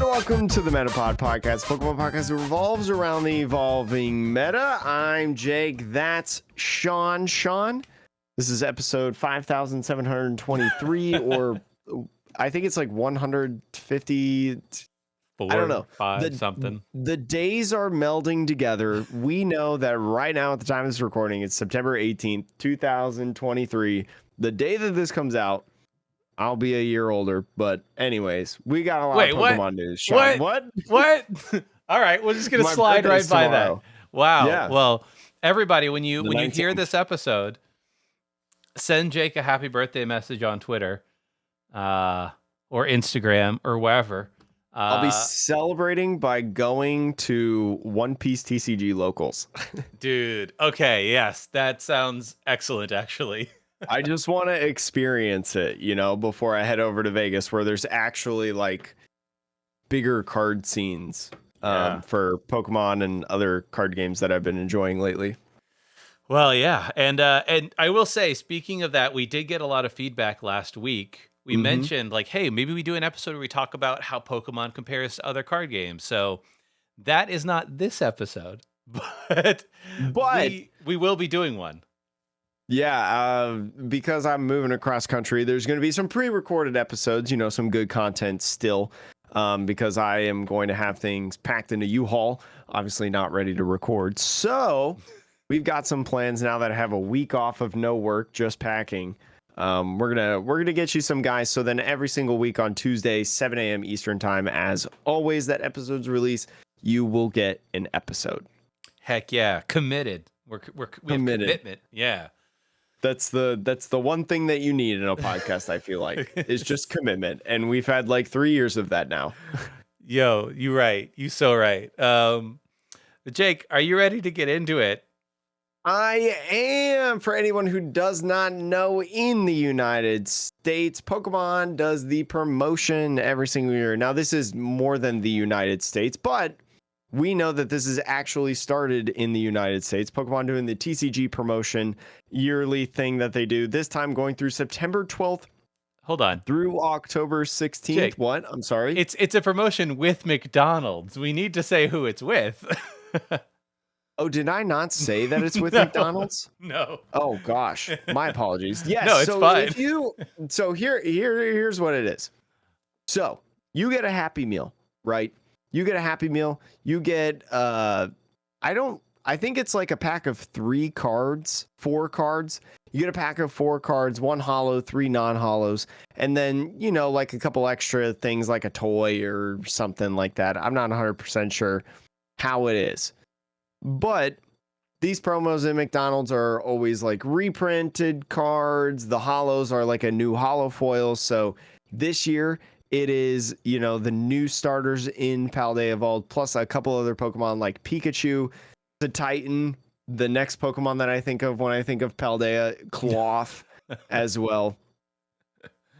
welcome to the Metapod Podcast, Pokemon podcast that revolves around the evolving meta. I'm Jake. That's Sean. This is episode 5723, or I think it's like 150. I don't know. Something. The days are melding together. We know that right now, at the time of this recording, it's September 18th, 2023. The day that this comes out, I'll be a year older, but anyways, we got a lot of Pokemon news. Sean, what? All right, we're just gonna slide right by that. Wow. Yeah. Well, everybody, when you hear this episode, send Jake a happy birthday message on Twitter, or Instagram, or wherever. I'll be celebrating by going to One Piece TCG locals. Dude, okay, yes, that sounds excellent, actually. I just want to experience it, before I head over to Vegas, where there's actually like bigger card scenes for Pokemon and other card games that I've been enjoying lately. Well, yeah, and I will say, speaking of that, we did get a lot of feedback last week. We mentioned like, hey, maybe we do an episode where we talk about how Pokemon compares to other card games. So that is not this episode, but we will be doing one. Yeah, because I'm moving across country, there's going to be some pre-recorded episodes, some good content still, because I am going to have things packed in a U-Haul, obviously not ready to record. So we've got some plans now that I have a week off of no work, just packing. We're gonna get you some guys. So then every single week on Tuesday, 7 a.m. Eastern time, as always, that episode's release, you will get an episode. Heck yeah, committed. We have commitment. Yeah. That's the one thing that you need in a podcast, I feel like, is just commitment. And we've had like 3 years of that now. Yo, you right. You so right. Jake, are you ready to get into it? I am. For anyone who does not know, in the United States, Pokemon does the promotion every single year. Now, this is more than the United States, but we know that this is actually started in the United States. Pokemon doing the TCG promotion yearly thing that they do. This time going through September 12th. Hold on. Through October 16th. Jake, what? I'm sorry. It's a promotion with McDonald's. We need to say who it's with. Oh, did I not say that it's with McDonald's? No. Oh gosh, my apologies. Yes. No, it's fine. Here's what it is. So you get a Happy Meal, right? You get a Happy Meal. You get I think it's like a pack of 4 cards. You get a pack of 4 cards, 1 holo, 3 non-holos, and then, like a couple extra things like a toy or something like that. I'm not 100% sure how it is. But these promos at McDonald's are always like reprinted cards. The holos are like a new holo foil. So this year it is, the new starters in Paldea Evolved, plus a couple other Pokemon like Pikachu, the Titan, the next Pokemon that I think of when I think of Paldea, Cloth as well.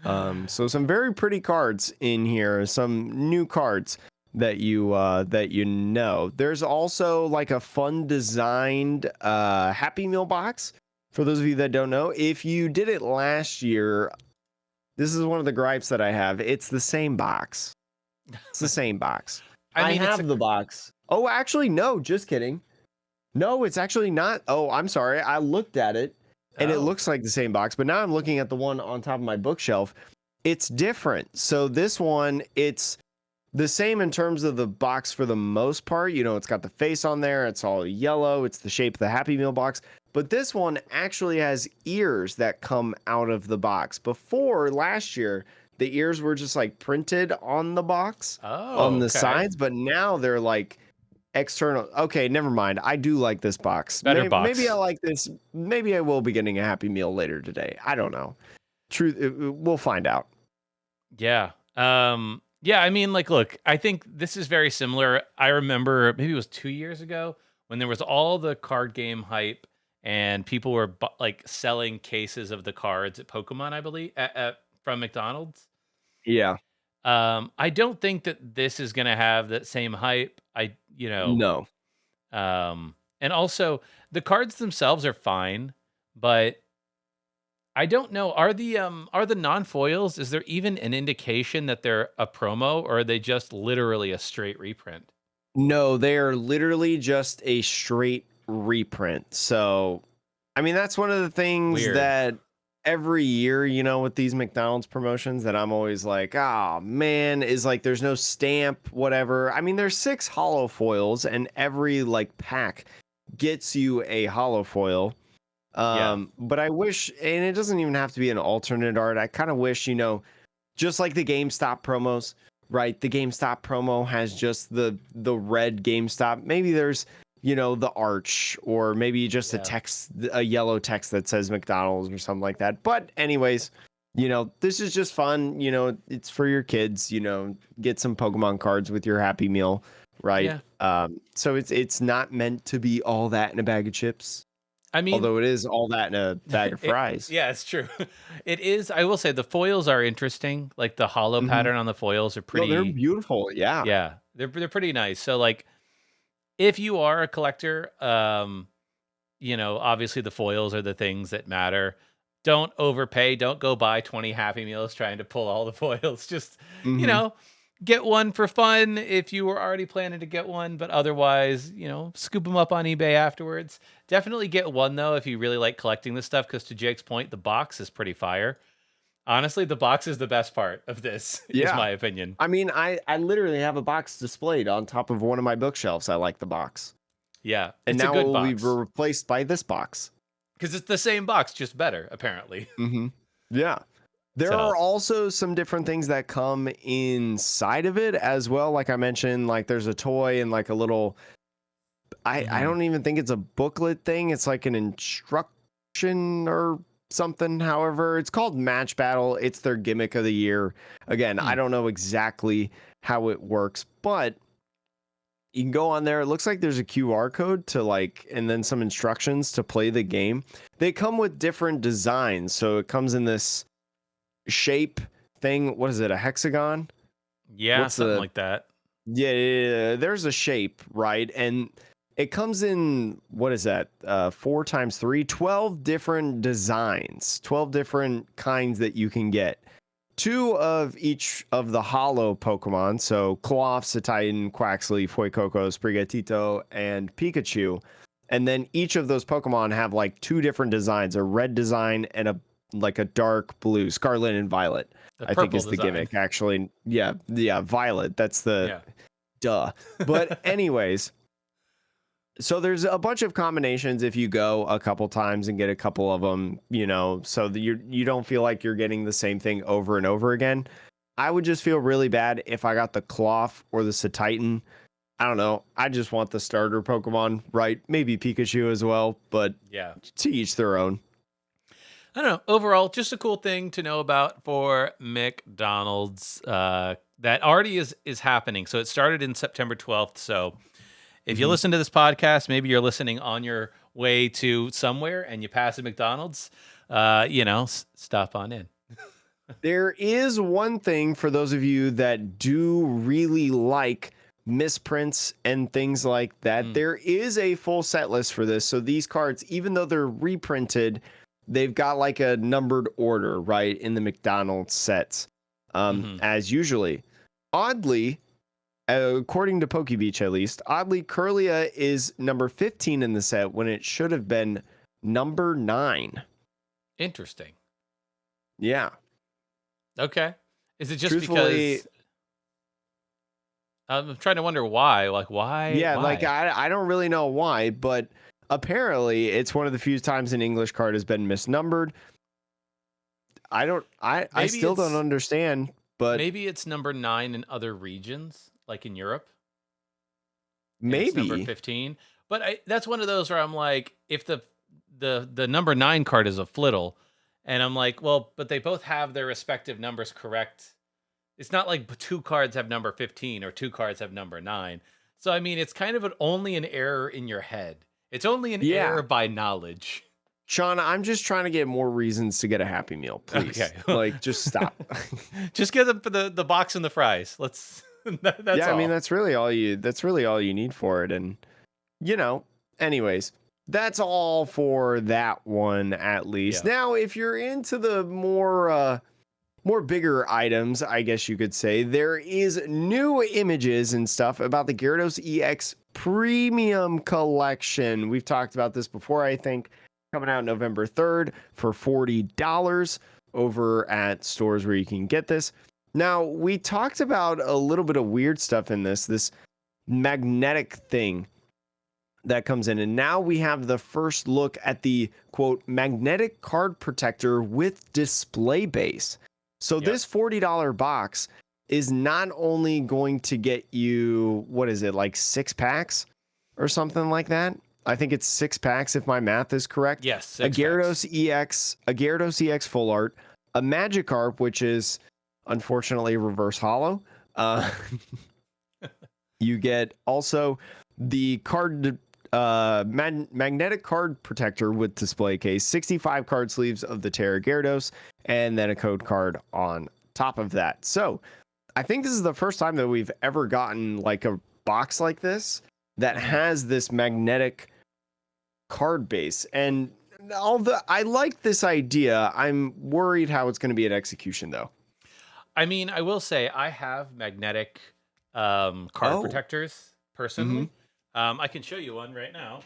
So some very pretty cards in here, some new cards that you know. There's also like a fun designed Happy Meal box. For those of you that don't know, if you did it last year, this is one of the gripes that I have. It's the same box. It's the same box. I have the box. Oh, actually, no, just kidding. No, it's actually not. Oh, I'm sorry. I looked at it and it looks like the same box, but now I'm looking at the one on top of my bookshelf. It's different. So this one, it's the same in terms of the box for the most part. It's got the face on there. It's all yellow. It's the shape of the Happy Meal box. But this one actually has ears that come out of the box. Before, last year, the ears were just like printed on the box on the sides. But now they're like external. Okay, never mind. I do like this box. Better box. Maybe I like this. Maybe I will be getting a Happy Meal later today. I don't know. We'll find out. Yeah. Yeah, I mean, look, I think this is very similar. I remember maybe it was 2 years ago when there was all the card game hype and people were selling cases of the cards at Pokemon, I believe, from McDonald's. Yeah. I don't think that this is going to have that same hype. No. And also the cards themselves are fine, but I don't know. Are the non-foils, is there even an indication that they're a promo, or are they just literally a straight reprint? No, they are literally just a straight reprint. So, I mean, that's one of the things Weird. that every year, you know, with these McDonald's promotions that I'm always like, oh man, is like there's no stamp, whatever. I mean, there's 6 hollow foils, and every like pack gets you a hollow foil. Yeah. But I wish, and it doesn't even have to be an alternate art. I kind of wish, you know, just like the GameStop promos, right? The GameStop promo has just the red GameStop. Maybe there's, you know, the arch, or maybe just a Yeah. text, a yellow text that says McDonald's or something like that. But anyways, you know, this is just fun. You know, it's for your kids. You know, get some Pokemon cards with your Happy Meal, right? Yeah. So it's not meant to be all that in a bag of chips. I mean, Although it is all that in a bag of fries. yeah, it's true. It is. I will say the foils are interesting. Like the hollow Mhm. pattern on the foils are No, they're pretty. beautiful. Yeah. Yeah, they're pretty nice. So like, if you are a collector, you know, obviously the foils are the things that matter. Don't overpay. Don't go buy 20 Happy Meals trying to pull all the foils. Just, you Mhm. know, get one for fun if you were already planning to get one, but otherwise, you know, scoop them up on eBay afterwards. Definitely get one though if you really like collecting this stuff, because to Jake's point, the box is pretty fire. Honestly, the box is the best part of this, is Yeah. my opinion. I mean, I literally have a box displayed on top of one of my bookshelves. I like the box. Yeah, And it's a now it good will be box replaced by this box. because it's the same box, just better, apparently. Mhm. Yeah. There So, are also some different things that come inside of it as well. Like I mentioned, like there's a toy and like a little, I mhm. don't even think it's a booklet thing. It's like an instruction or something. However, it's called Match Battle. It's their gimmick of the year. Again, Hmm. I don't know exactly how it works, but you can go on there. It looks like there's a QR code to like, and then some instructions to play the game. They come with different designs. So it comes in this shape thing. What is it? A hexagon? Yeah, What's something the, like that. yeah, there's a shape, right? And it comes in, what is that? 4 times 3, 12 different designs, 12 different kinds that you can get. 2 of each of the hollow Pokemon, so Klawf, Titan, Quaxley, Fuecoco, Sprigatito, and Pikachu. And then each of those Pokemon have like 2 different designs, a red design and a like a dark blue, Scarlet and Violet. The I think purple is the design. gimmick actually. Yeah, Violet. That's the Yeah. duh. But anyways, so there's a bunch of combinations if you go a couple times and get a couple of them, you know, so that you don't feel like you're getting the same thing over and over again. I would just feel really bad if I got the Klawf or the Titan. I don't know. I just want the starter Pokemon, right? Maybe Pikachu as well, but Yeah. to each their own. I don't know. Overall, just a cool thing to know about for McDonald's. That already is happening. So it started in September 12th. So if you Mhm. listen to this podcast, maybe you're listening on your way to somewhere and you pass a McDonald's, you know, stop on in. There is one thing for those of you that do really like misprints and things like that. Mm. There is a full set list for this. So these cards, even though they're reprinted, they've got like a numbered order, right, in the McDonald's sets, Hmm. as usually. Oddly, according to PokeBeach at least, oddly, Curlia is number 15 in the set when it should have been number 9. Interesting. Yeah. Okay. Is it just Truthfully, because I'm trying to wonder why? Like, why? yeah, like Why? I don't really know why, but apparently it's one of the few times an English card has been misnumbered. I Maybe still don't it's understand, but maybe it's number 9 in other regions, like in Europe, and it's number maybe. 15. But that's one of those where I'm like, if the number 9 card is a flittle, and I'm like, well, but they both have their respective numbers correct. It's not like 2 cards have number 15 or 2 cards have number 9. So I mean, it's kind of only an error in your head. It's only an Yeah. error by knowledge. Sean, I'm just trying to get more reasons to get a Happy Meal, please. Okay. Like just stop. Just get the box and the fries. Let's that's Yeah, I mean all. that's really all you need for it. And you know, anyways, that's all for that one at least. Yeah. Now, if you're into the more bigger items, I guess you could say, there is new images and stuff about the Gyarados EX Premium Collection. We've talked about this before, I think, coming out November 3rd for $40 over at stores where you can get this. Now, we talked about a little bit of weird stuff in this magnetic thing that comes in, and now we have the first look at the quote magnetic card protector with display base. So this $40 box is not only going to get you, what is it, like 6 packs or something like that? I think it's 6 packs if my math is correct. Yes, a Gyarados EX full art, a Magikarp, which is unfortunately reverse hollow. You get also the card magnetic card protector with display case, 65 card sleeves of the Terra Gyarados, and then a code card on top of that. So I think this is the first time that we've ever gotten like a box like this that has this magnetic card base. And although I like this idea, I'm worried how it's going to be at execution though. I mean, I will say I have magnetic card protectors personally. I can show you one right now.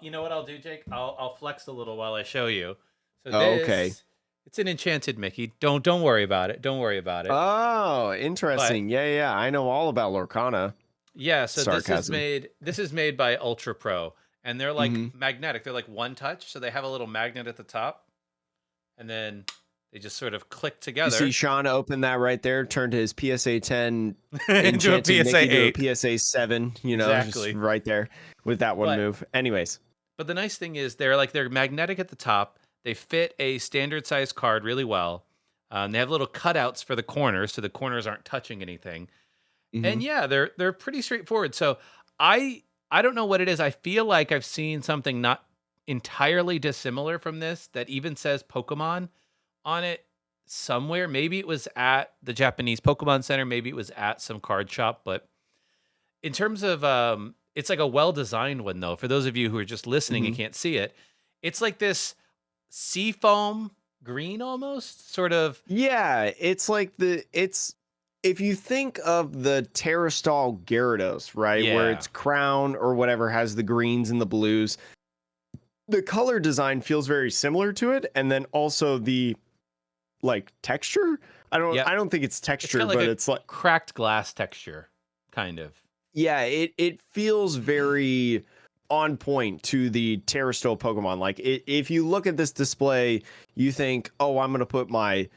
You know what I'll do, Jake? I'll flex a little while I show you. So this, it's an enchanted Mickey. Don't worry about it. Don't worry about it. Oh, interesting. But, yeah. I know all about Lorcana. Yeah, so this is made by Ultra Pro, and they're like magnetic. They're like one touch, so they have a little magnet at the top, and then they just sort of click together. You see Sean open that right there, turned his PSA 10 into a PSA 8. To a PSA 7, you know, exactly. Just right there with that one move. Anyways. But the nice thing is they're magnetic at the top. They fit a standard size card really well. They have little cutouts for the corners, so the corners aren't touching anything. And yeah, they're pretty straightforward. So I don't know what it is. I feel like I've seen something not entirely dissimilar from this that even says Pokemon on it somewhere. Maybe it was at the Japanese Pokemon Center. Maybe it was at some card shop. But in terms of, it's like a well-designed one, though. For those of you who are just listening and can't see it, it's like this seafoam green almost, sort of. Yeah, it's like if you think of the Terrastal Gyarados, right, where its crown or whatever has the greens and the blues, the color design feels very similar to it, and then also the like texture. I don't think it's texture, but it's like cracked glass texture, kind of. Yeah, it feels very on point to the Terrastal Pokemon. Like if you look at this display, you think, oh, I'm gonna put my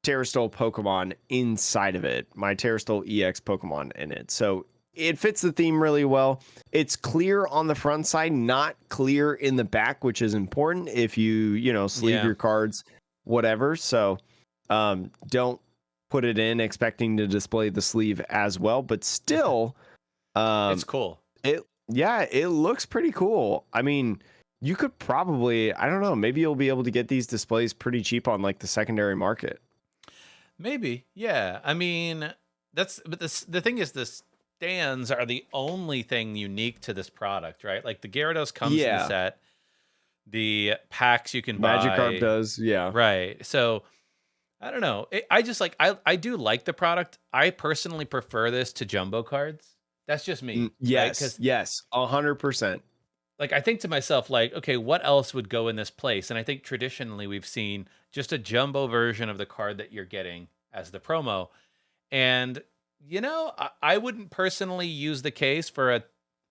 Terrastal Pokemon inside of it, my Terrastal EX Pokemon in it. So it fits the theme really well. It's clear on the front side, not clear in the back, which is important if you sleeve your cards, whatever. So don't put it in expecting to display the sleeve as well, but still it's cool. It looks pretty cool. I mean, you could probably, I don't know, maybe you'll be able to get these displays pretty cheap on like the secondary market. Maybe, yeah. I mean, the thing is, the stands are the only thing unique to this product, right? Like the Gyarados comes in the set, the packs you can buy. Magikarp does, yeah. Right. So I don't know. I do like the product. I personally prefer this to jumbo cards. That's just me. Yes, right? yes, 100%. Like I think to myself, like, okay, what else would go in this place? And I think traditionally we've seen just a jumbo version of the card that you're getting as the promo. And, I wouldn't personally use the case for a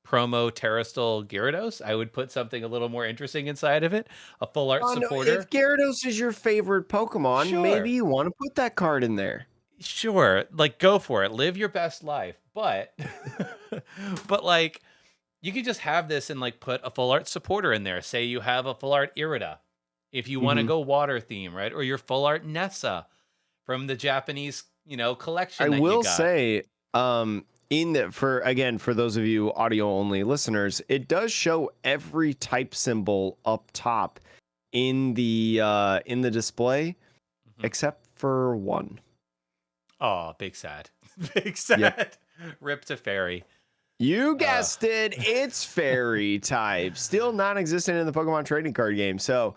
promo Terrastal Gyarados. I would put something a little more interesting inside of it, a full art supporter. No, if Gyarados is your favorite Pokemon, maybe you want to put that card in there. Sure, like go for it. Live your best life. But, but like, you could just have this and like put a full art supporter in there. Say you have a full art Irida, if you want to go water theme, right? Or your full art Nessa from the Japanese, collection. I will say, for those of you audio only listeners, it does show every type symbol up top in the display, except for one. Oh, big sad. Big sad. Yep. Rip to fairy. You Uh, guessed it. It's fairy type. Still non-existent in the Pokemon trading card game. So,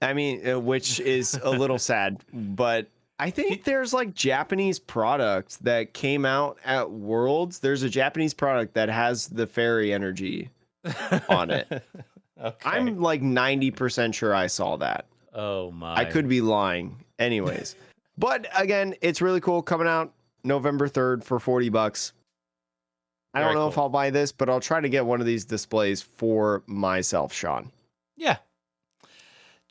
I mean, which is a little sad, but I think there's like Japanese products that came out at Worlds. There's a Japanese product that has the fairy energy on it. okay. I'm like 90% sure I saw that. Oh I my. could be lying. Anyways, but again, it's really cool, coming out November 3rd for $40. I don't Very know if cool. I'll buy this, but I'll try to get one of these displays for myself, Sean. Yeah.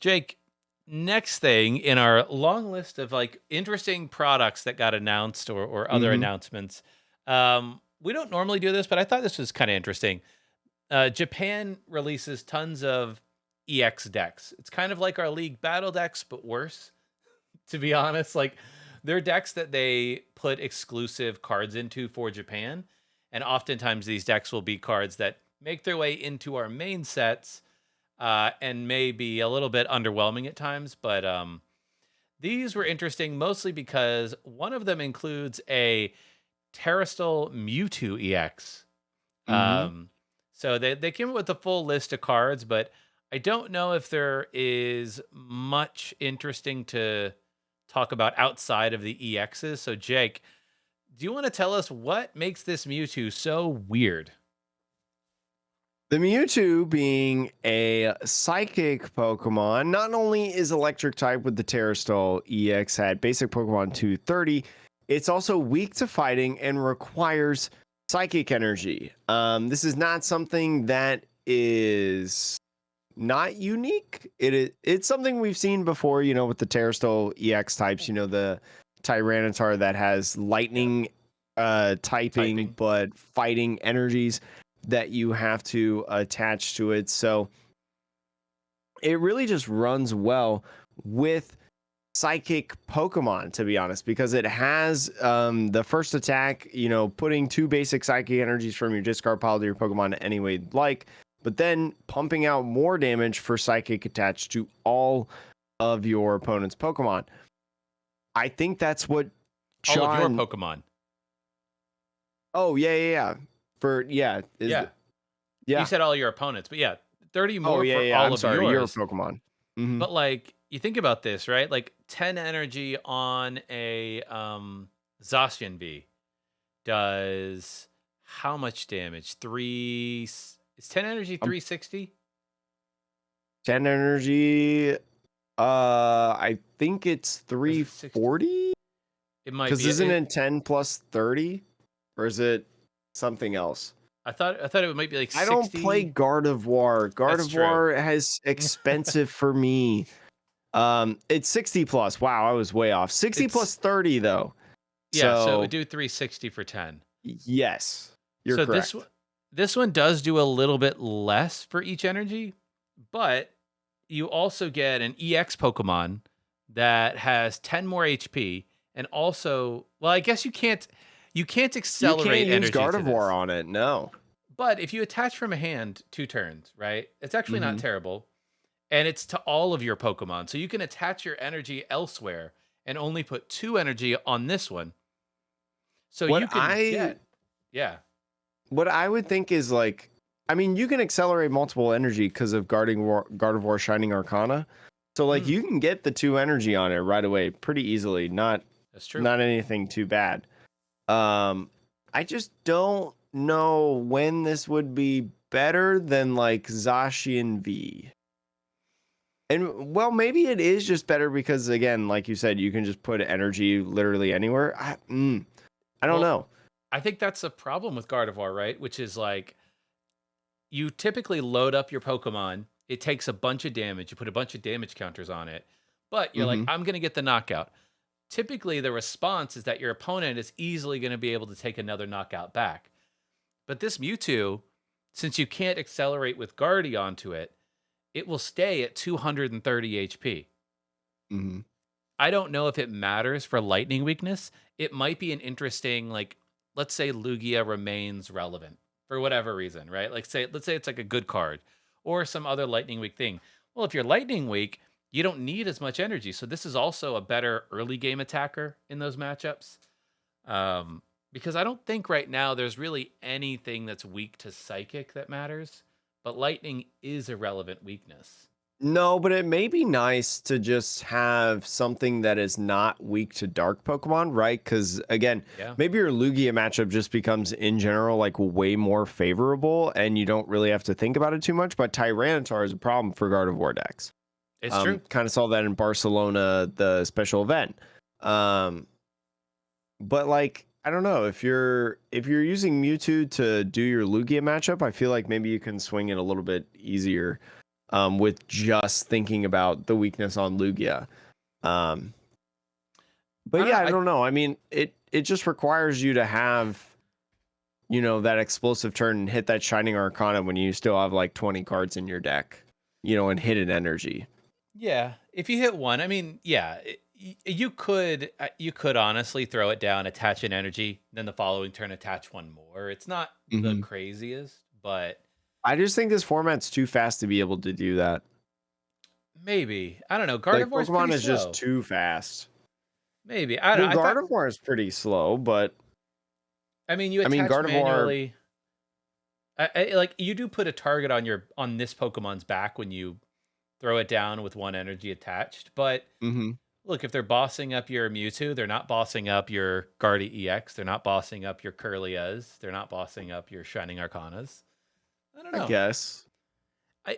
Jake, next thing in our long list of like interesting products that got announced or other Hmm. announcements. We don't normally do this, but I thought this was kind of interesting. Japan releases tons of EX decks. It's kind of like our League Battle decks, but worse, to be honest. Like, they're decks that they put exclusive cards into for Japan. And oftentimes these decks will be cards that make their way into our main sets and may be a little bit underwhelming at times. But these were interesting mostly because one of them includes a Terrestrial Mewtwo EX. Hmm. So they came up with a full list of cards, but I don't know if there is much interesting to talk about outside of the EXs. So Jake, do you want to tell us what makes this Mewtwo so weird? The Mewtwo being a psychic Pokemon, not only is electric type with the Terrastall EX at basic Pokemon 230, it's also weak to fighting and requires psychic energy. This is not something that is not unique. It's something we've seen before, with the Terrastall EX types, the Tyranitar that has Yeah, lightning typing typing. but fighting energies that you have to attach to it. So it really just runs well with psychic Pokemon, to be honest, because it has the first attack, putting two basic psychic energies from your discard pile to your Pokemon any way you'd like, but then pumping out more damage for psychic attached to all of your opponent's Pokemon. I think that's what All of your Sean. Pokemon. Oh, yeah. Is Yeah. You yeah. said all your opponents, but yeah, 30 Oh, more for yeah. all I'm of sorry, your yours. Pokemon. Hmm. But like, you think about this, right? Like 10 energy on a Zacian V does how much damage? Is 10 energy 360? 10 energy. I think it's Or is it 60? 340. It might Because be. isn't it 10 plus 30? Or is it something else? I thought it might be like I don't play 60. Gardevoir. That's true. Gardevoir has expensive for me. It's 60 plus. Wow, I was way off. 60 It's plus 30 though. Yeah, so it would So do 360 for 10. yes, you're So this correct. one this one does do a little bit less for each energy, but you also get an EX Pokemon that has 10 more HP and also, well, I guess you can't You can't accelerate use energy to Gardevoir this. on it. No. But if you attach from a hand 2 turns, right? It's actually not Hmm. terrible. And it's to all of your Pokemon. So you can attach your energy elsewhere and only put 2 energy on this one. So What you can I get yeah. what I would think is like, I mean, you can accelerate multiple energy because of Gardevoir Shining Arcana. So like Mm, you can get the 2 energy on it right away pretty easily. Not that's true. not anything too bad. Um I just don't know when this would be better than like Zacian V. And well, maybe it is just better because again, like you said, you can just put energy literally anywhere. I don't Well, know. I think that's a problem with Gardevoir, right? Which is like you typically load up your Pokemon, it takes a bunch of damage, you put a bunch of damage counters on it, but you're like, Mhm. I'm going to get the knockout. Typically, the response is that your opponent is easily going to be able to take another knockout back. But this Mewtwo, since you can't accelerate with Guardy onto it, it will stay at 230 HP. Mhm. I don't know if it matters for lightning weakness. It might be an interesting, like, let's say Lugia remains relevant for whatever reason, right? Like, let's say it's like a good card or some other lightning weak thing. Well, if you're lightning weak, you don't need as much energy. So this is also a better early game attacker in those matchups. Um, Because I don't think right now there's really anything that's weak to Psychic that matters, but Lightning is a relevant weakness. No, but it may be nice to just have something that is not weak to dark Pokemon, right? Because again, Yeah, maybe your Lugia matchup just becomes in general like way more favorable and you don't really have to think about it too much. But Tyranitar is a problem for Gardevoir decks. it's true. Kind of saw that in Barcelona, the special event. But like, I don't know, if you're using Mewtwo to do your Lugia matchup, I feel like maybe you can swing it a little bit easier with just thinking about the weakness on Lugia. But yeah, I don't know. I mean, it just requires you to have, you know, that explosive turn and hit that Shining Arcana when you still have like 20 cards in your deck, you know, and hidden energy. Yeah, if you hit one, I mean, yeah, you could honestly throw it down, attach an energy, then the following turn attach one more. It's not the craziest, but I just think this format's too fast to be able to do that. maybe. I don't know. Like Gardevoir's Pokemon pretty is just slow. too fast. Maybe. I Well, don't know. Gardevoir is pretty slow, but I mean, you I mean attach Gardevoir. manually. Like you do put a target on this Pokemon's back when you throw it down with one energy attached, but look, if they're bossing up your Mewtwo, they're not bossing up your Guardy EX. They're not bossing up your Curlias. They're not bossing up your Shining Arcanas. I don't I know. guess.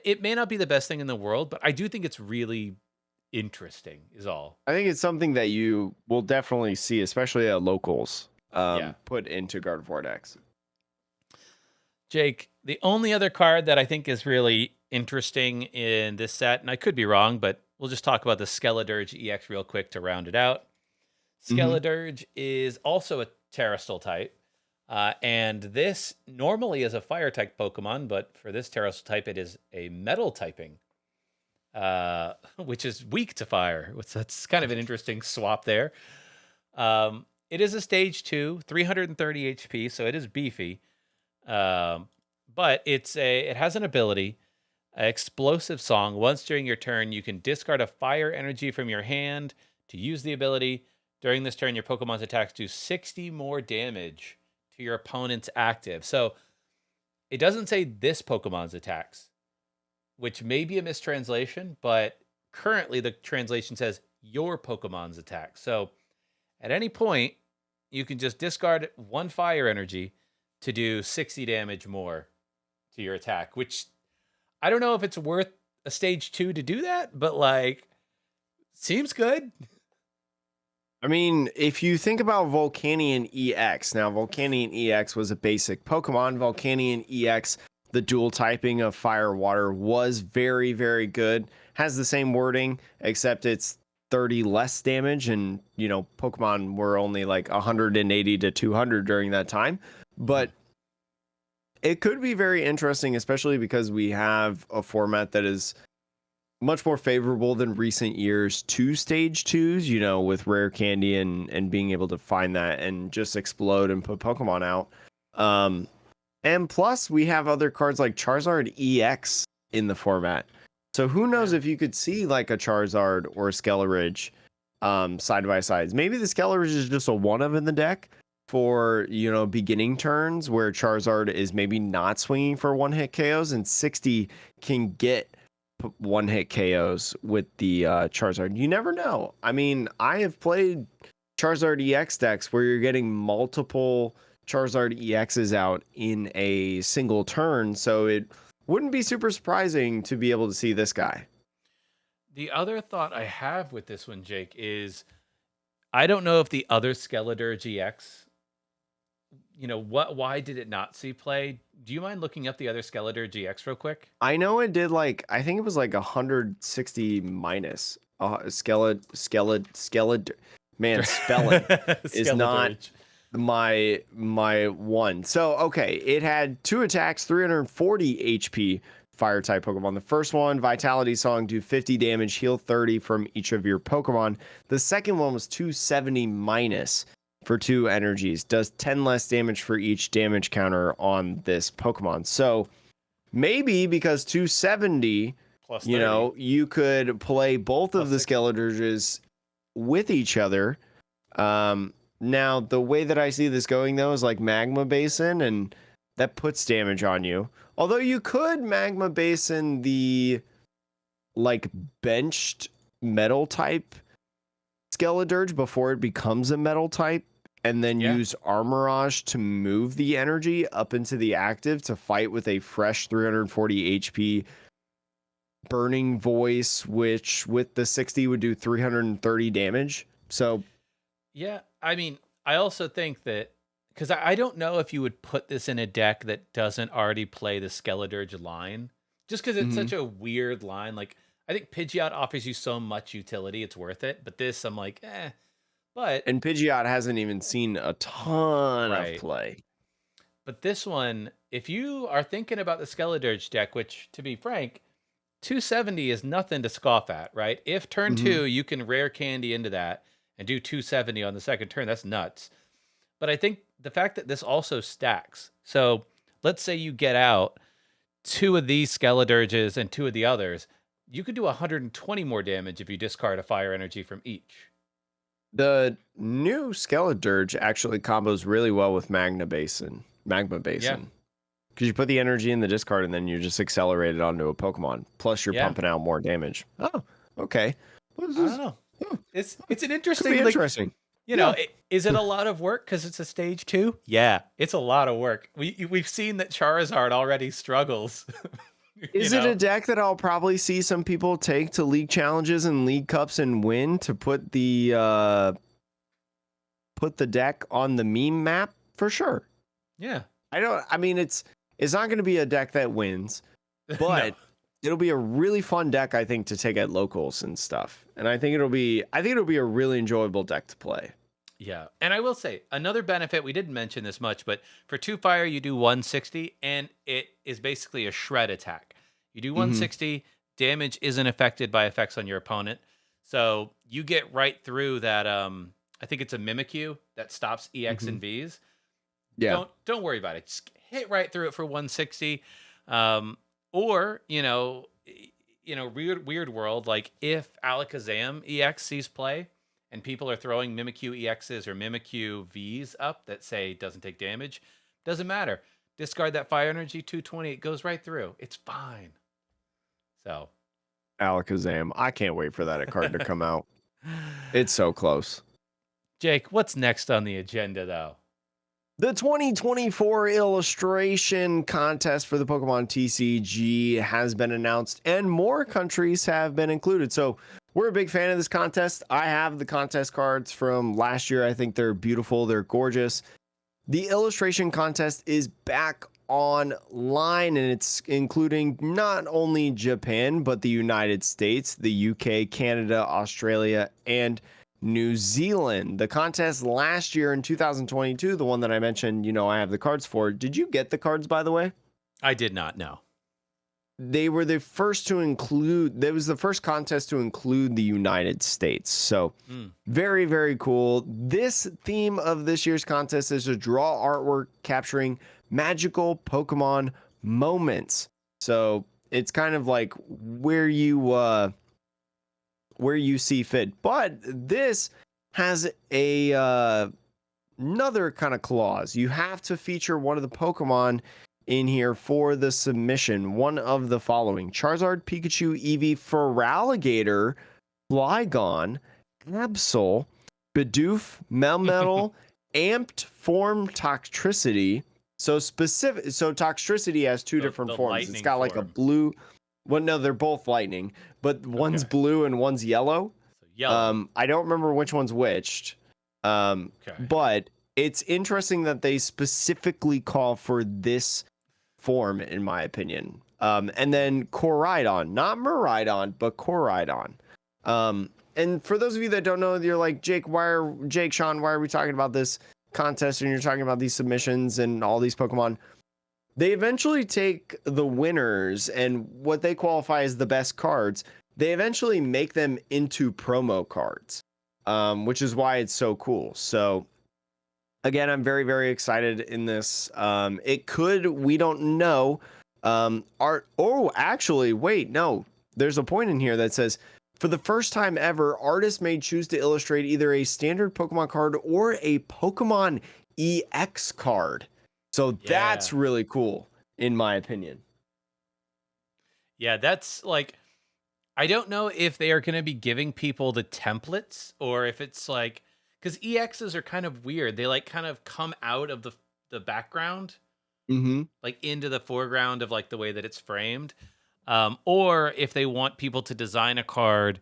It may not be the best thing in the world, but I do think it's really interesting, is all. I think it's something that you will definitely see, especially at locals, Yeah. put into Gardevoir decks. Jake, the only other card that I think is really interesting in this set, and I could be wrong, but we'll just talk about the Skeleturge EX real quick to round it out. Skeleturge is also a Terrestrial type. And this normally is a fire type Pokemon, but for this Terrestrial type, it is a metal typing, which is weak to fire. That's kind of an interesting swap there. It is a stage 2, 330 HP, so it is beefy. But it has an ability, Explosive Song. Once during your turn, you can discard a fire energy from your hand to use the ability. During this turn, your Pokemon's attacks do 60 more damage to your opponent's active. So it doesn't say this Pokemon's attacks, which may be a mistranslation, but currently the translation says your Pokemon's attacks. So at any point, you can just discard one fire energy to do 60 damage more to your attack, which I don't know if it's worth a stage 2 to do that, but like, seems good. I mean, if you think about Volcanion EX, now Volcanion EX was a basic Pokemon. Volcanion EX, the dual typing of fire water, was very, very good. Has the same wording, except it's 30 less damage, and you know, Pokemon were only like 180 to 200 during that time. But it could be very interesting, especially because we have a format that is much more favorable than recent years to stage 2s, you know, with rare candy and being able to find that and just explode and put Pokemon out. And plus we have other cards like Charizard EX in the format. So who knows if you could see like a Charizard or a Skeleturge side by sides. Maybe the Skeleturge is just a one of in the deck for, you know, beginning turns where Charizard is maybe not swinging for one hit KOs and 60 can get one hit KOs with the Charizard. You never know. I mean, I have played Charizard EX decks where you're getting multiple Charizard EXs out in a single turn, so it wouldn't be super surprising to be able to see this guy. The other thought I have with this one, Jake, is I don't know if the other Skeleturge EX, you know, why did it not see play? Do you mind looking up the other Skeleturge EX real quick? I know it did like, I think it was like 160 minus. Skeleturge. Man, spelling is not my one. So, okay, it had 2 attacks, 340 HP fire type Pokemon. The first one, Vitality Song, do 50 damage, heal 30 from each of your Pokemon. The second one was 270 minus for 2 energies, does 10 less damage for each damage counter on this Pokemon. So maybe because 270, plus you know, you could play both of the Plus Skeleturges with each other. Now, the way that I see this going, though, is like Magma Basin, and that puts damage on you. Although you could Magma Basin the, like, benched metal type Skeleturge before it becomes a metal type, and then use Armorage to move the energy up into the active to fight with a fresh 340 HP Burning Voice, which with the 60 would do 330 damage. So, yeah, I mean, I also think that because I don't know if you would put this in a deck that doesn't already play the Skeleturge line, just because it's such a weird line. Like, I think Pidgeot offers you so much utility, it's worth it. But this, I'm like, eh. And Pidgeot hasn't even seen a ton of play. But this one, if you are thinking about the Skeleturge deck, which, to be frank, 270 is nothing to scoff at, right? If turn 2, you can rare candy into that and do 270 on the second turn, that's nuts. But I think the fact that this also stacks. So let's say you get out 2 of these Skeleturges and 2 of the others. You could do 120 more damage if you discard a fire energy from each. The new Skeleturge actually combos really well with Magma Basin. Because you put the energy in the discard and then you just accelerate it onto a Pokemon. Plus you're pumping out more damage. Oh, okay. I don't know. It's an interesting. Interesting. You know, is it a lot of work because it's a stage 2? Yeah, it's a lot of work. We've seen that Charizard already struggles. Is it a deck that I'll probably see some people take to league challenges and league cups and win to put the deck on the meme map? For sure. Yeah. I mean, it's not going to be a deck that wins, but it'll be a really fun deck, I think, to take at locals and stuff. And I think it'll be a really enjoyable deck to play. Yeah. And I will say another benefit, we didn't mention this much, but for 2 fire, you do 160 and it is basically a shred attack. You do 160, damage isn't affected by effects on your opponent. So you get right through that. I think it's a Mimikyu that stops EX and Vs. Yeah. Don't worry about it. Just hit right through it for 160. Or, weird world, like if Alakazam EX sees play and people are throwing Mimikyu EXs or Mimikyu Vs up that say doesn't take damage, doesn't matter. Discard that fire energy, 220, it goes right through. It's fine. So Alakazam. I can't wait for that card to come out. It's so close. Jake, what's next on the agenda though? The 2024 illustration contest for the Pokemon TCG has been announced and more countries have been included. So we're a big fan of this contest. I have the contest cards from last year. I think they're beautiful. They're gorgeous. The illustration contest is back online and it's including not only Japan, but the United States, the UK, Canada, Australia, and New Zealand. The contest last year in 2022, the one that I mentioned, I have the cards for. Did you get the cards, by the way? I did not know. They were the first to include, there was the first contest to include the United States. So very, very cool. This theme of this year's contest is to draw artwork capturing magical Pokemon moments. So it's kind of like where you see fit. But this has another kind of clause. You have to feature one of the Pokemon in here for the submission. One of the following: Charizard, Pikachu, Eevee, Feraligatr, Flygon, Absol, Bidoof, Melmetal, Amped Form Toxtricity. So Toxtricity has 2 different forms. It's got like a blue. Well, no, they're both lightning, but one's blue and one's yellow. So yellow. I don't remember which one's which. But it's interesting that they specifically call for this form, in my opinion. And then Koraidon, not Miraidon, but Koraidon. And for those of you that don't know, you're like, Sean, why are we talking about this contest and you're talking about these submissions and all these Pokemon? They eventually take the winners and what they qualify as the best cards, they eventually make them into promo cards, which is why it's so cool. So again, I'm very, very excited in this. We don't know. Actually, wait, no. There's a point in here that says For the first time ever, artists may choose to illustrate either a standard Pokemon card or a Pokemon EX card. So that's Yeah. really cool, in my opinion. Yeah, that's like I don't know if they are going to be giving people the templates or if it's like cuz EXs are kind of weird. They like kind of come out of the background Mm-hmm. like into the foreground of like the way that it's framed. Or if they want people to design a card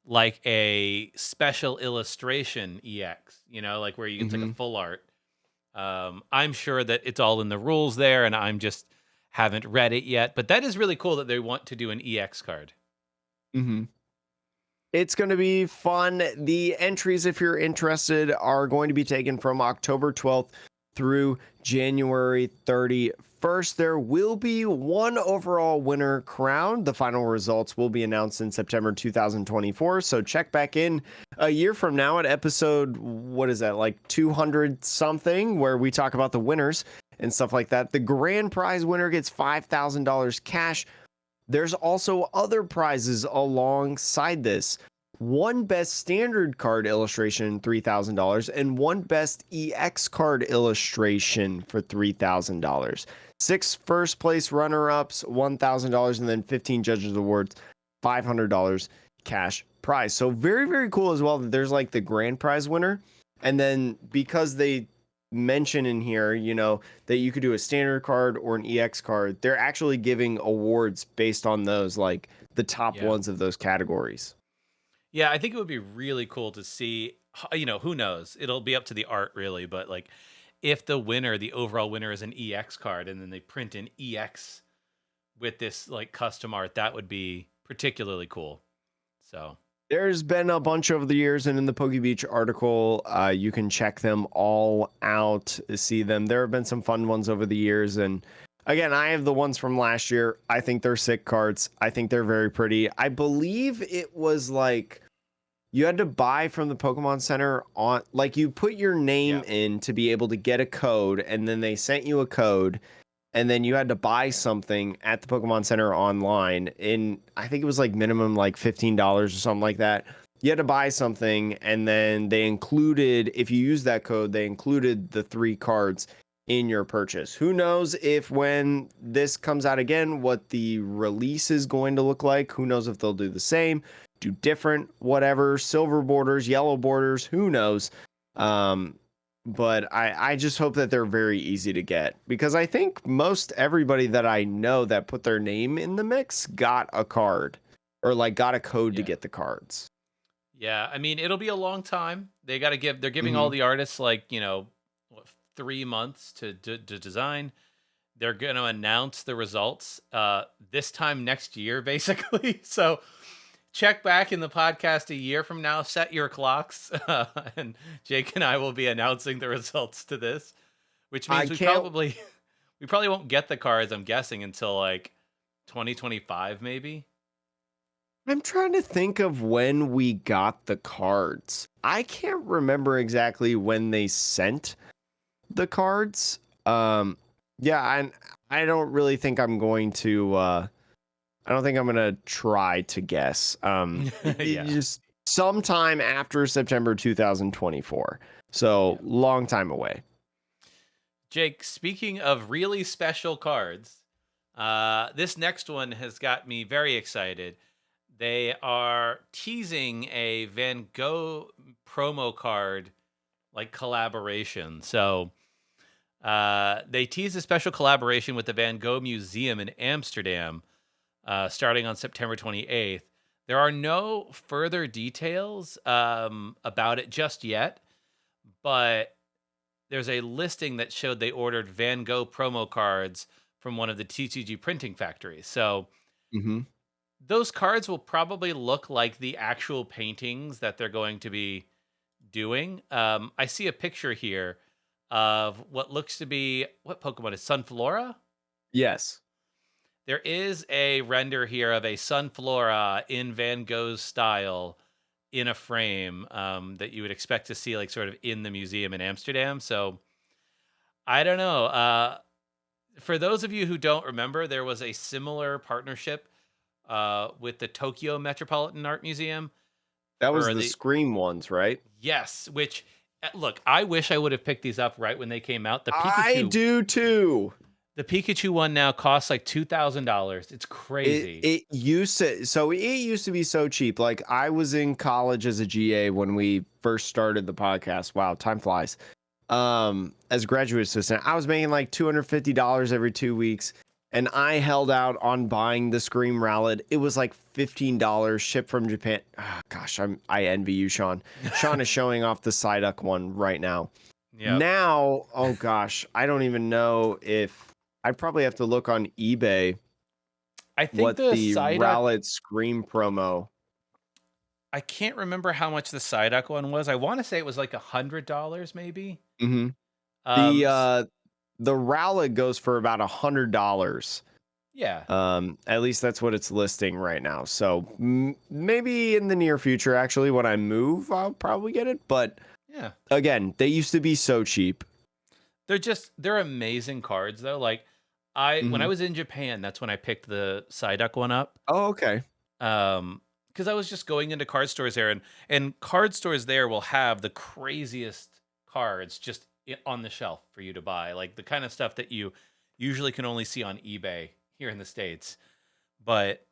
like a special illustration EX, you know, like where it's like a Mm-hmm. full art. I'm sure that it's all in the rules there, and I'm just haven't read it yet. But that is really cool that they want to do an EX card. Mm-hmm. It's going to be fun. The entries, if you're interested, are going to be taken from October 12th through January 31st. There will be one overall winner crowned. The final results will be announced in September 2024. So check back in a year from now at episode, what is that, like 200 something, where we talk about the winners and stuff like that. The grand prize winner gets $5,000 cash. There's also other prizes alongside this. One best standard card illustration, $3,000, and one best EX card illustration for $3,000. 6 first place runner ups, $1,000, and then 15 judges awards, $500 cash prize. So very, very cool as well that there's like the grand prize winner. And then because they mention in here, that you could do a standard card or an EX card, they're actually giving awards based on those, like the top Yeah. ones of those categories. Yeah, I think it would be really cool to see, who knows? It'll be up to the art really, but like if the overall winner is an EX card and then they print an EX with this like custom art, that would be particularly cool. So, There's been a bunch over the years, and in the PokeBeach article, you can check them all out, see them. There have been some fun ones over the years, and again, I have the ones from last year. I think they're sick cards. I think they're very pretty. I believe it was like you had to buy from the Pokemon Center on, like you put your name yeah. in to be able to get a code, and then they sent you a code, and then you had to buy something at the Pokemon Center online. In I think it was like minimum like $15 or something like that. You had to buy something, and then they included, if you use that code, they included the 3 cards in your purchase. Who knows if when this comes out again, what the release is going to look like? Who knows if they'll do the same, do different, whatever, silver borders, yellow borders, who knows? But I just hope that they're very easy to get, because I think most everybody that I know that put their name in the mix got a card or like got a code to Yeah. get the cards. Yeah, I mean, it'll be a long time. They're giving all Mm-hmm. the artists like, 3 months to design. They're going to announce the results this time next year, basically. So check back in the podcast a year from now, set your clocks, and Jake and I will be announcing the results to this, which I means can't. we probably won't get the cards, I'm guessing, until like 2025 maybe. I'm trying to think of when we got the cards. I can't remember exactly when they sent the cards. Yeah, I don't really think I'm going to. I don't think I'm gonna try to guess. Yeah. Just sometime after September 2024. So Yeah. long time away. Jake, speaking of really special cards, this next one has got me very excited. They are teasing a Van Gogh promo card like collaboration. So they teased a special collaboration with the Van Gogh Museum in Amsterdam starting on September 28th. There are no further details about it just yet, but there's a listing that showed they ordered Van Gogh promo cards from one of the TCG printing factories. So Mm-hmm. those cards will probably look like the actual paintings that they're going to be doing. I see a picture here of what looks to be what Pokemon is Sunflora. Yes. There is a render here of a Sunflora in Van Gogh's style in a frame that you would expect to see like sort of in the museum in Amsterdam. So I don't know. For those of you who don't remember, there was a similar partnership with the Tokyo Metropolitan Art Museum That was for the the Scream ones, right? yes, which look, I wish I would have picked these up right when they came out. I do too. The Pikachu one now costs like $2,000. It's crazy. It used to it used to be so cheap. Like I was in college as a GA when we first started the podcast. Wow, time flies. As a graduate assistant, I was making like $250 every 2 weeks, and I held out on buying the Scream Rallad. It was like $15 shipped from Japan. Oh, gosh, I envy you, Sean. Sean is showing off the Psyduck one right now. Yeah. Now, oh gosh, I don't even know if I'd probably have to look on eBay I think what the the Psyduck, Rallad Scream promo. I can't remember how much the Psyduck one was. I want to say it was like $100 maybe. Mm-hmm. Um, s- The Rallad goes for about $100. yeah. At least that's what it's listing right now. So maybe in the near future, actually, when I move, I'll probably get it. But Yeah. again, they used to be so cheap. They're amazing cards though. Like when I Mhm. was in Japan, that's when I picked the Psyduck one up. Oh, okay. Because I was just going into card stores there, and card stores there will have the craziest cards just on the shelf for you to buy, like the kind of stuff that you usually can only see on eBay here in the States. But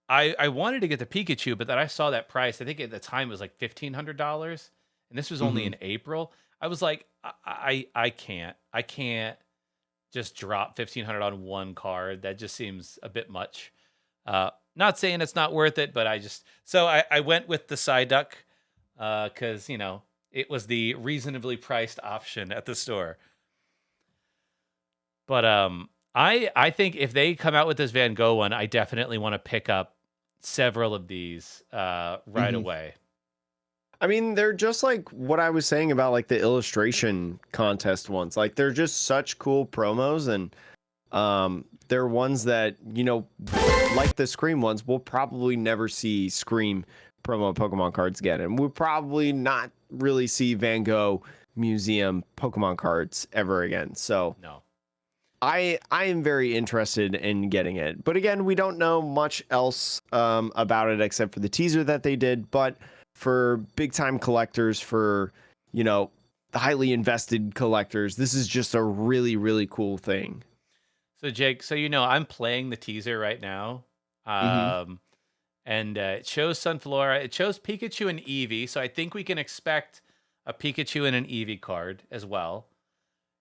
I wanted to get the Pikachu, but then I saw that price. I think at the time it was like $1,500, and this was only Mhm. in April. I was like, I can't just drop 1,500 on one card. That just seems a bit much. Not saying it's not worth it, but I went with the Psyduck because it was the reasonably priced option at the store. But I think if they come out with this Van Gogh one, I definitely want to pick up several of these right Mhm. away. I mean, they're just like what I was saying about like the illustration contest ones. Like they're just such cool promos, and they're ones that, like the Scream ones, we'll probably never see Scream promo Pokemon cards again. And we'll probably not really see Van Gogh Museum Pokemon cards ever again. So No. I am very interested in getting it. But again, we don't know much else about it except for the teaser that they did. But for big time collectors, for, the highly invested collectors, this is just a really, really cool thing. So Jake, I'm playing the teaser right now. Mm-hmm. And it shows Sunflora. It shows Pikachu and Eevee. So I think we can expect a Pikachu and an Eevee card as well.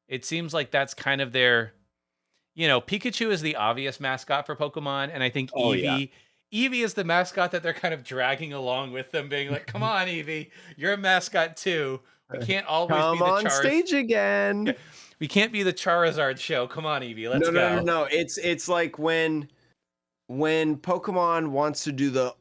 It seems like that's kind of Pikachu is the obvious mascot for Pokemon, and I think Oh, yeah. Eevee is the mascot that they're kind of dragging along with them, being like, "Come on, Eevee, you're a mascot too. We can't always be Come the on stage again. We can't be the Charizard show. Come on, Eevee, let's No, no, no, go." no. It's like when Pokemon wants to do the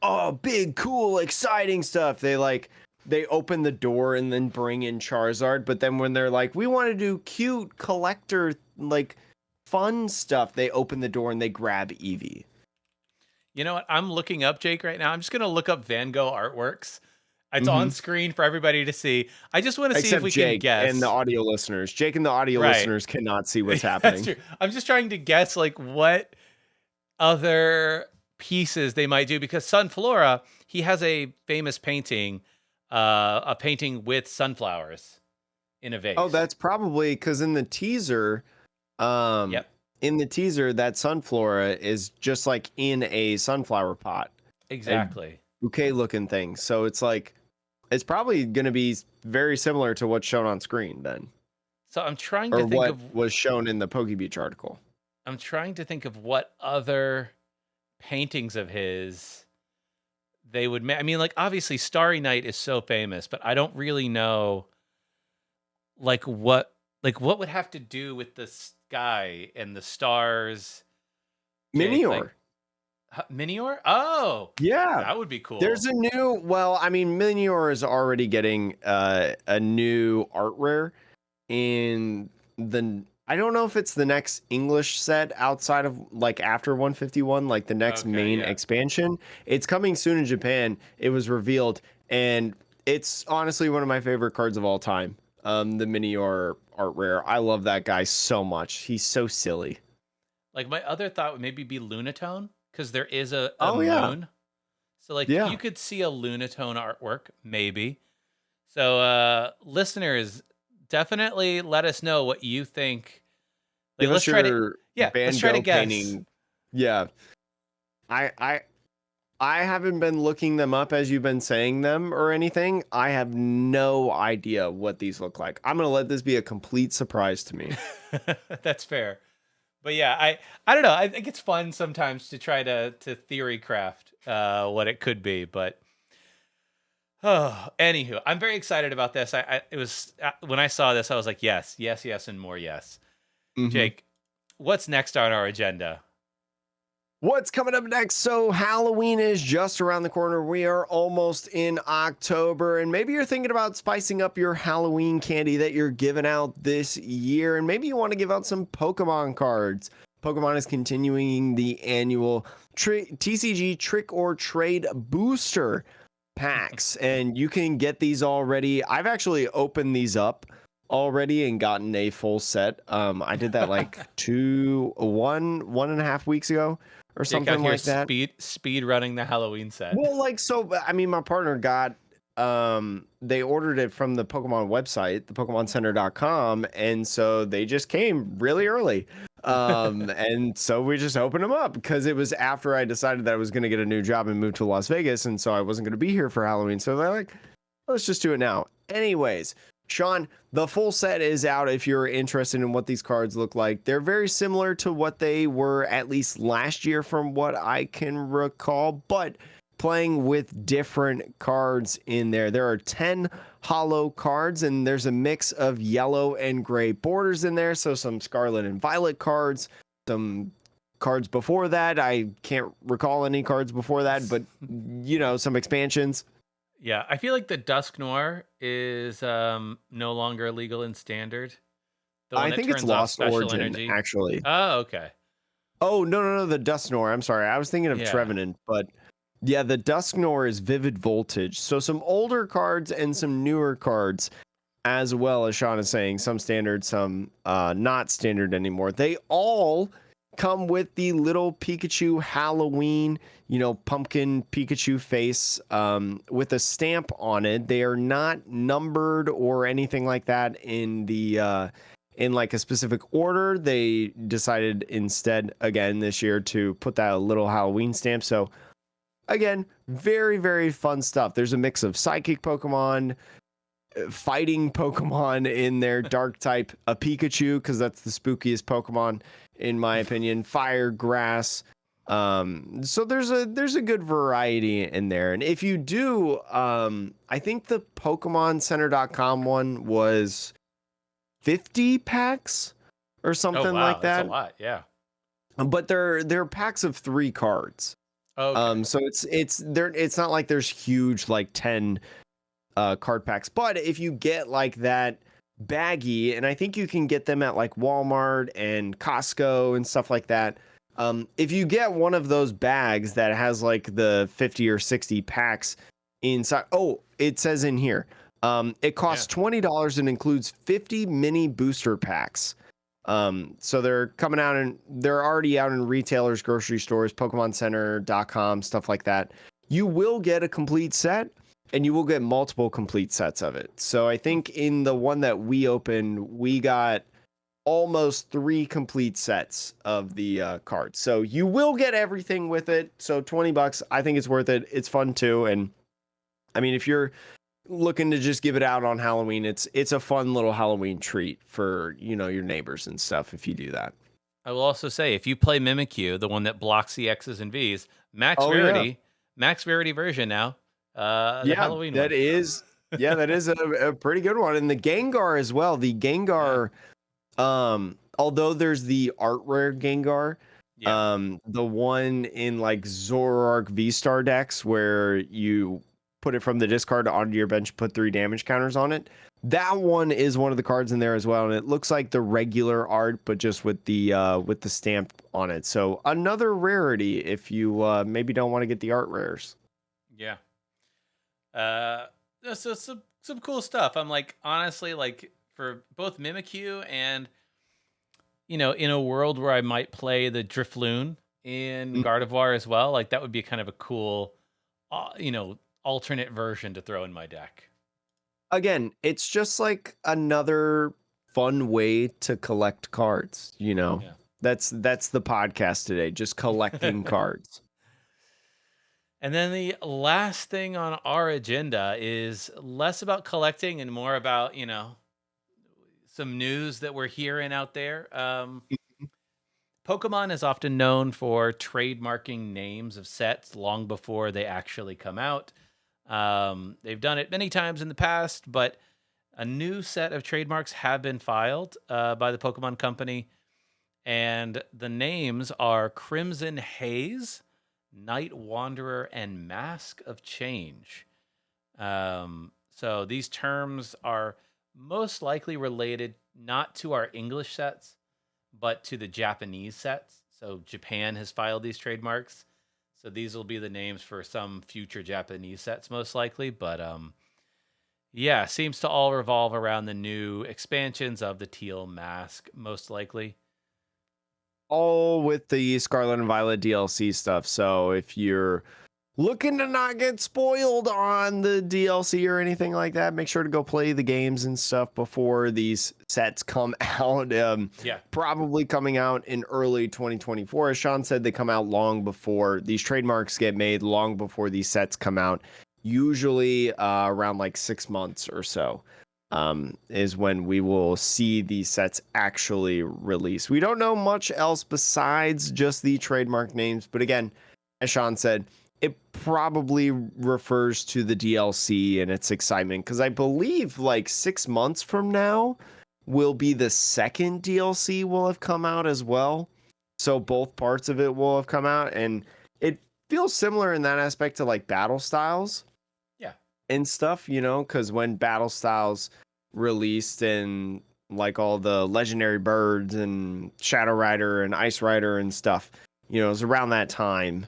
big, cool, exciting stuff, they open the door and then bring in Charizard. But then when they're like, we want to do cute collector, like fun stuff, they open the door and they grab Eevee. You know what? I'm looking up Jake right now. I'm just gonna look up Van Gogh artworks. It's on Mhm. screen for everybody to see. I just want to see if Except we can Jake and the guess. audio listeners. Jake and the audio Right. listeners cannot see what's That's happening. true. I'm just trying to guess like what other pieces they might do, because Sunflora, he has a famous painting, a painting with sunflowers in a vase. Oh, that's probably because in the teaser, um, Yep. that Sunflora is just like in a sunflower pot, Exactly. bouquet looking thing. So it's like, it's probably going to be very similar to what's shown on screen then, So I'm trying or to think what of was shown in the PokeBeach article. what other paintings of his they would I mean, like, obviously Starry Night is so famous, but I don't really know what would have to do with the sky and the stars. Jake, Minior. Minior? Oh, Yeah. that would be cool. There's a new, well, I mean, Minior is already getting a new art rare in I don't know if it's the next English set outside of like after 151, like the next Okay, main yeah. expansion. It's coming soon in Japan. It was revealed, and it's honestly one of my favorite cards of all time. The Minior art rare. I love that guy so much. He's so silly. Like, my other thought would maybe be Lunatone. because there is a Oh yeah. moon. So like Yeah. you could see a Lunatone artwork, maybe. So listeners, definitely let us know what you think. Like Give us your let's Van try to Gogh guess. painting. Yeah. I I I haven't been looking them up as you've been saying them or anything. I have no idea what these look like. I'm gonna let this be a complete surprise to me. That's fair. But yeah, I don't know. I think it's fun sometimes to try to theory craft what it could be, but oh, anywho, I'm very excited about this. I it was when I saw this, I was like, yes, yes, yes, and more yes. Hmm. Jake, what's next on our agenda? What's coming up next? So, Halloween is just around the corner. We are almost in October, and maybe you're thinking about spicing up your Halloween candy that you're giving out this year, and maybe you want to give out some Pokemon cards. Pokemon is continuing the annual TCG Trick or Trade Booster packs, and you can get these already. I've actually opened these up already and gotten a full set. I did that like 1.5 weeks ago or Jake out something here like that. speed running the Halloween set. Well, like, so I mean, my partner got they ordered it from the Pokemon website, the PokemonCenter.com, and so they just came really early. And so we just opened them up because it was after I decided that I was going to get a new job and move to Las Vegas, and so I wasn't going to be here for Halloween. So they're like, let's just do it now. Anyways, Sean, the full set is out if you're interested in what these cards look like. They're very similar to what they were at least last year from what I can recall, but playing with different cards in there. There are 10 hollow cards, and there's a mix of yellow and gray borders in there. So some scarlet and violet cards, some cards before that. I can't recall any cards before that, but some expansions. Yeah, I feel like the Dusk Noir is no longer legal in standard. The one I that think it's turns off Lost special Origin, energy. actually. Oh, okay. Oh, no, the Dusknoir. I'm sorry. I was thinking of Yeah. Trevenant, but yeah, the Dusknoir is Vivid Voltage. So some older cards and some newer cards, as well as Sean is saying, some standard, some not standard anymore. They all come with the little Pikachu Halloween, pumpkin Pikachu face with a stamp on it. They are not numbered or anything like that in like a specific order. They decided instead again this year to put that little Halloween stamp. So again, very, very fun stuff. There's a mix of psychic Pokemon, fighting Pokemon in their dark type, a Pikachu, because that's the spookiest Pokemon in my opinion, fire, grass. So there's a good variety in there. And if you do, I think the PokemonCenter.com one was 50 packs or something Oh wow, like that. that's a lot. Yeah. But they're packs of 3 cards. Okay. So it's not like there's huge like 10 card packs. But if you get like that baggy, and I think you can get them at like Walmart and Costco and stuff like that. If you get one of those bags that has like the 50 or 60 packs inside, it says in here, it costs $20 and includes 50 mini booster packs. So they're coming out and they're already out in retailers, grocery stores, PokemonCenter.com, stuff like that. You will get a complete set and you will get multiple complete sets of it. So I think in the one that we opened, we got almost 3 complete sets of the cards. So you will get everything with it. So $20, I think it's worth it. It's fun too. And I mean, if you're looking to just give it out on Halloween, it's a fun little Halloween treat for, your neighbors and stuff if you do that. I will also say, if you play Mimikyu, the one that blocks the X's and V's, max rarity version now. The Halloween that one. is a pretty good one. And the Gengar as well. The Gengar, although there's the art rare Gengar, the one in like Zoroark V-Star decks where you put it from the discard onto your bench, put 3 damage counters on it. That one is one of the cards in there as well, and it looks like the regular art, but just with the stamp on it. So another rarity if you maybe don't want to get the art rares. Yeah. So some cool stuff. I'm like, honestly, like for both Mimikyu and in a world where I might play the Drifloon in Gardevoir as well. Like that would be kind of a cool, alternate version to throw in my deck. Again, it's just like another fun way to collect cards, Yeah. That's the podcast today, just collecting cards. And then the last thing on our agenda is less about collecting and more about, some news that we're hearing out there. Pokemon is often known for trademarking names of sets long before they actually come out. They've done it many times in the past, but a new set of trademarks have been filed by the Pokemon Company, and the names are Crimson Haze, Night Wanderer, and Mask of Change. So these terms are most likely related not to our English sets, but to the Japanese sets. So Japan has filed these trademarks. So these will be the names for some future Japanese sets, most likely. But seems to all revolve around the new expansions of the Teal Mask, most likely. All with the Scarlet and Violet DLC stuff. So if you're looking to not get spoiled on the DLC or anything like that, make sure to go play the games and stuff before these sets come out. Probably coming out in early 2024. As Sean said, they come out long before these trademarks get made, long before these sets come out. Usually around like 6 months or so is when we will see these sets actually release. We don't know much else besides just the trademark names. But again, as Sean said, it probably refers to the DLC and its excitement, because I believe like 6 months from now will be the second DLC will have come out as well. So both parts of it will have come out, and it feels similar in that aspect to like Battle Styles. Yeah. And stuff, because when Battle Styles released and like all the legendary birds and Shadow Rider and Ice Rider and stuff, it was around that time.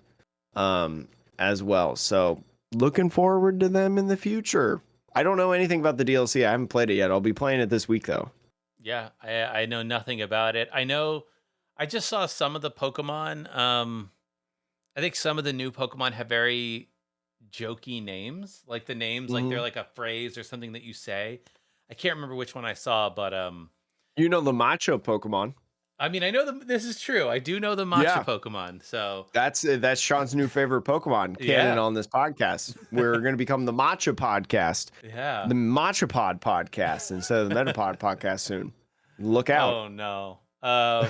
As well. So looking forward to them in the future. I don't know anything about the DLC. I haven't played it yet. I'll be playing it this week though. Yeah, I know nothing about it. I just saw some of the Pokemon. I think some of the new Pokemon have very jokey names. Like the names, like they're like a phrase or something that you say. I can't remember which one I saw, but the macho Pokemon. I mean, I know this is true. I do know the matcha Pokemon. So that's Sean's new favorite Pokemon canon on this podcast. We're going to become the Matcha Podcast. Yeah. The Matcha Pod Podcast instead of the Metapod Podcast soon. Look out. Oh, no. I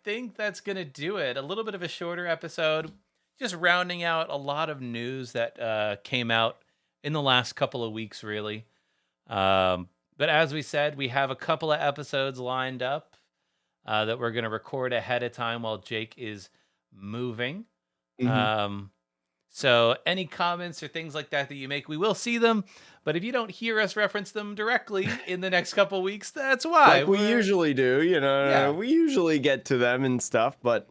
think that's going to do it. A little bit of a shorter episode, just rounding out a lot of news that came out in the last couple of weeks, really. But as we said, we have a couple of episodes lined up that we're going to record ahead of time while Jake is moving. So any comments or things like that you make, we will see them. But if you don't hear us reference them directly in the next couple of weeks, that's why. Like we usually do, we usually get to them and stuff. But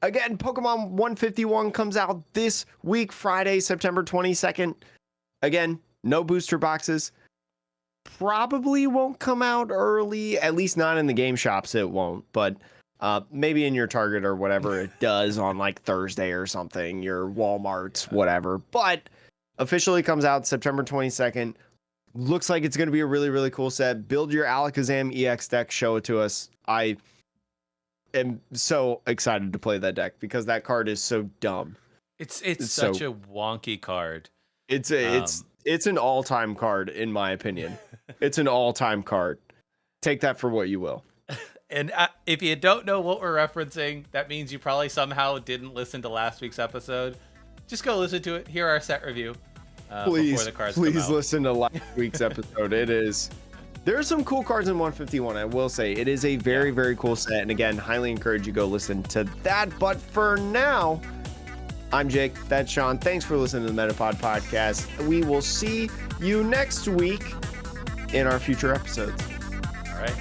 again, Pokemon 151 comes out this week, Friday, September 22nd. Again, no booster boxes. Probably won't come out early, at least not in the game shops. It won't, but maybe in your Target or whatever it does on like Thursday or something, your Walmarts, whatever. But officially comes out September 22nd. Looks like it's going to be a really, really cool set. Build your Alakazam EX deck. Show it to us. I am so excited to play that deck because that card is so dumb. It's such a wonky card. It's an all-time card, in my opinion. It's an all-time card. Take that for what you will. And if you don't know what we're referencing, that means you probably somehow didn't listen to last week's episode. Just go listen to it. Hear our set review before the cards come out. Please listen to last week's episode. There are some cool cards in 151, I will say. It is a very, very cool set. And again, highly encourage you go listen to that. But for now, I'm Jake. That's Sean. Thanks for listening to the Metapod Podcast. We will see you next week in our future episodes. All right.